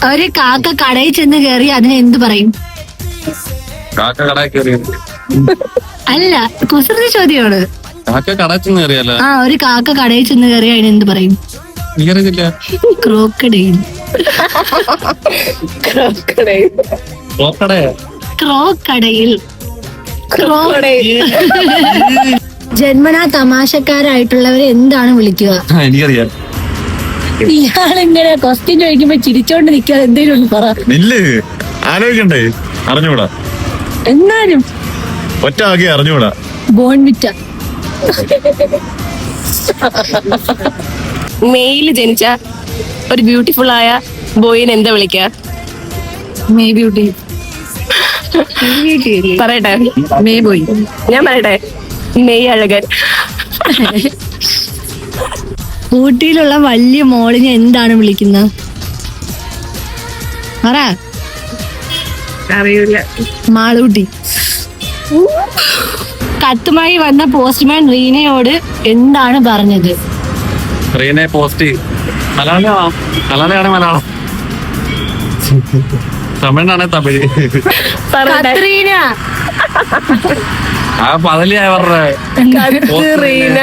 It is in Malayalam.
ഒരു കാക്ക കടയിൽ ചെന്ന് കയറി അതിനെ എന്ത് പറയും? കാക്ക കടയിൽ കയറി. അല്ല, കുസൃതി ചോദ്യമാണ്. കാക്ക കടയിൽ ചെന്ന് കയറിയല്ലോ. ആ, ഒരു കാക്ക കടയിൽ ചെന്ന് കയറി അതിന് എന്ത് പറയും? എനിക്കറിയത്തില്ല. ക്രോക്കഡൈൽ. ക്രോക്കഡൈൽ. ജന്മനാ തമാശക്കാരായിട്ടുള്ളവരെ എന്താണ് വിളിക്കുക? എനിക്കറിയാം. ഇയാളിങ്ങനെ ക്വസ്റ്റ്യൻ ചോദിക്കുമ്പോ ചിരിച്ചോണ്ട് നിൽക്കാതെ എന്തെങ്കിലും ഒന്ന് പറ. ഇല്ലേ, ആലോചിക്കണ്ടേ? അറിഞ്ഞൂടാ. എന്നാലും ഒറ്റ ആകെ അറിഞ്ഞൂടാ. ബോൺവിറ്റ. മെയില് ജനിച്ച ഒരു ബ്യൂട്ടിഫുൾ ആയ ബോയിനെ എന്താ വിളിക്ക? May beauty. പറയട്ടെ? May boy. ഞാൻ പറയട്ടെ? മെയ് അഴകൻ. ഊട്ടിയിലുള്ള വലിയ മോളിനെ എന്താണ് വിളിക്കുന്നത്? പറ. അറിയില്ല. മാളൂട്ടി. കത്തുമായി വന്ന പോസ്റ്റ്മാൻ റീനയോട് എന്താണ് പറഞ്ഞത്? റീനെ പോസ്റ്റ് മലയാളമാണ്. മലയാളം. തമിഴാണ് തമിഴ്. കത്രീന. ആ പതലിയാ പറഞ്ഞ കത്രീന.